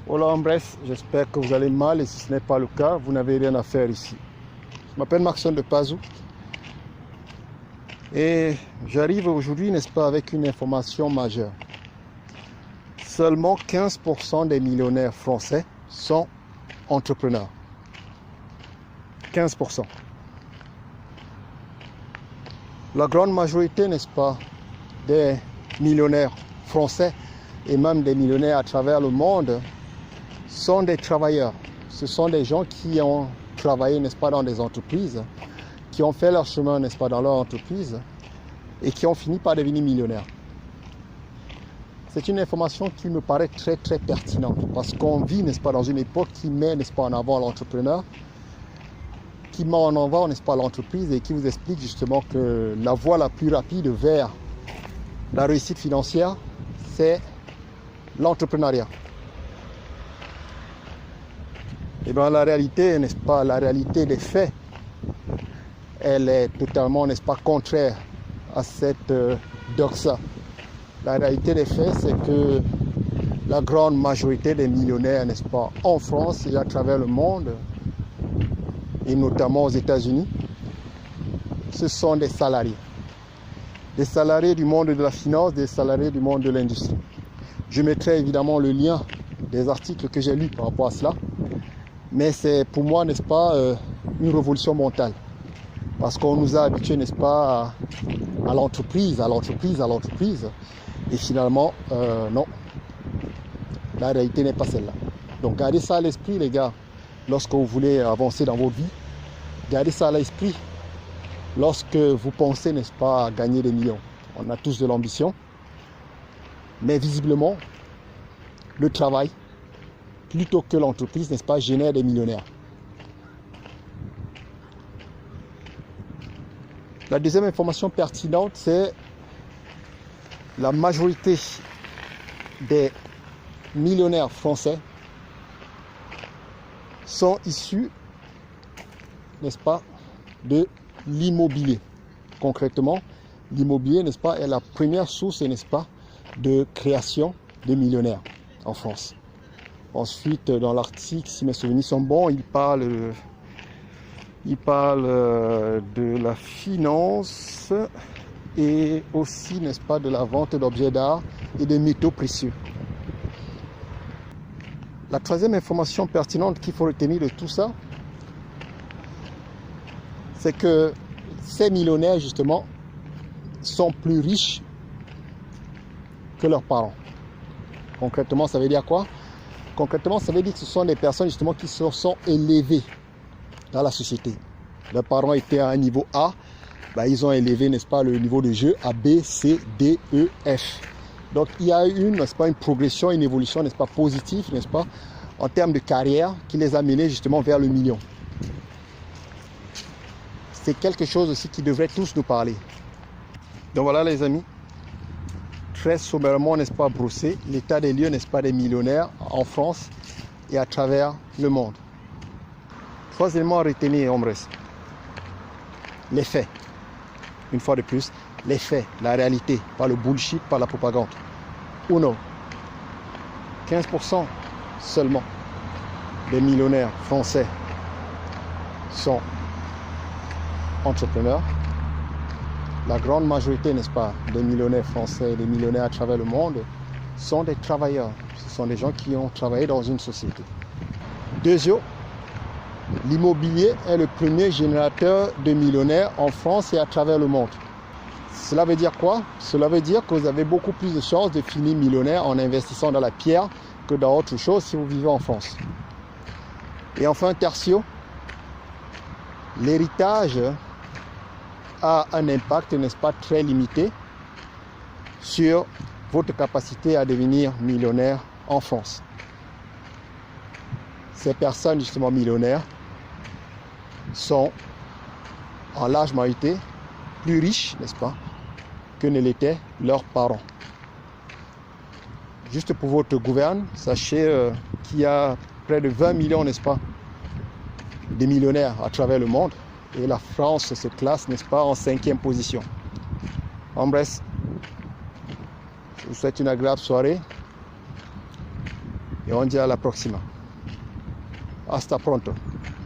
Hola hombres, j'espère que vous allez mal et si ce n'est pas le cas, vous n'avez rien à faire ici. Je m'appelle Maxon de Pazou et j'arrive aujourd'hui, n'est-ce pas, avec une information majeure. Seulement 15% des millionnaires français sont entrepreneurs. 15%. La grande majorité, n'est-ce pas, des millionnaires français et même des millionnaires à travers le monde sont des travailleurs. Ce sont des gens qui ont travaillé, n'est-ce pas, dans des entreprises, qui ont fait leur chemin, n'est-ce pas, dans leur entreprise et qui ont fini par devenir millionnaires. C'est une information qui me paraît très très pertinente parce qu'on vit, n'est-ce pas, dans une époque qui met, n'est-ce pas, en avant l'entrepreneur, qui met en avant, n'est-ce pas, l'entreprise et qui vous explique justement que la voie la plus rapide vers la réussite financière, c'est l'entrepreneuriat. Et bien la réalité, n'est-ce pas, la réalité des faits, elle est totalement, n'est-ce pas, contraire à cette doxa. La réalité des faits, c'est que la grande majorité des millionnaires, n'est-ce pas, en France et à travers le monde, et notamment aux États-Unis, ce sont des salariés. Des salariés du monde de la finance, des salariés du monde de l'industrie. Je mettrai évidemment le lien des articles que j'ai lus par rapport à cela. Mais c'est pour moi, n'est-ce pas, une révolution mentale. Parce qu'on nous a habitués, n'est-ce pas, à l'entreprise. Et finalement, non. La réalité n'est pas celle-là. Donc gardez ça à l'esprit, les gars, lorsque vous voulez avancer dans votre vie. Gardez ça à l'esprit lorsque vous pensez, n'est-ce pas, à gagner des millions. On a tous de l'ambition. Mais visiblement, le travail, plutôt que l'entreprise, n'est-ce pas, génère des millionnaires. La deuxième information pertinente, c'est la majorité des millionnaires français sont issus, n'est-ce pas, de l'immobilier. Concrètement, l'immobilier, n'est-ce pas, est la première source, n'est-ce pas, de création de millionnaires en France. Ensuite, dans l'article, si mes souvenirs sont bons, il parle de la finance et aussi, n'est-ce pas, de la vente d'objets d'art et de métaux précieux. La troisième information pertinente qu'il faut retenir de tout ça, c'est que ces millionnaires, justement, sont plus riches que leurs parents. Concrètement, ça veut dire quoi? Concrètement, ça veut dire que ce sont des personnes justement qui se sont élevées dans la société. Leurs parents étaient à un niveau A, ils ont élevé, n'est-ce pas, le niveau de jeu à B, C, D, E, F. Donc il y a eu n'est-ce pas, une progression, une évolution, n'est-ce pas, positive, n'est-ce pas, en termes de carrière qui les a menés justement vers le million. C'est quelque chose aussi qui devrait tous nous parler. Donc voilà les amis. Très sommairement, n'est-ce pas, brossé l'état des lieux, n'est-ce pas, des millionnaires en France et à travers le monde. Trois éléments à retenir, hombres. Les faits. Une fois de plus, les faits, la réalité, pas le bullshit, pas la propagande. Uno, 15% seulement des millionnaires français sont entrepreneurs. La grande majorité, n'est-ce pas, des millionnaires français et des millionnaires à travers le monde sont des travailleurs. Ce sont des gens qui ont travaillé dans une société. Deuxièmement, l'immobilier est le premier générateur de millionnaires en France et à travers le monde. Cela veut dire quoi? Cela veut dire que vous avez beaucoup plus de chances de finir millionnaire en investissant dans la pierre que dans autre chose si vous vivez en France. Et enfin, tertio, l'héritage a un impact, n'est-ce pas, très limité sur votre capacité à devenir millionnaire en France. Ces personnes justement millionnaires sont en large majorité plus riches, n'est-ce pas, que ne l'étaient leurs parents. Juste pour votre gouverne, sachez qu'il y a près de 20 millions, n'est-ce pas, de millionnaires à travers le monde. Et la France se classe, n'est-ce pas, en 5e position. En bref, je vous souhaite une agréable soirée. et on dit à la proxima. Hasta pronto.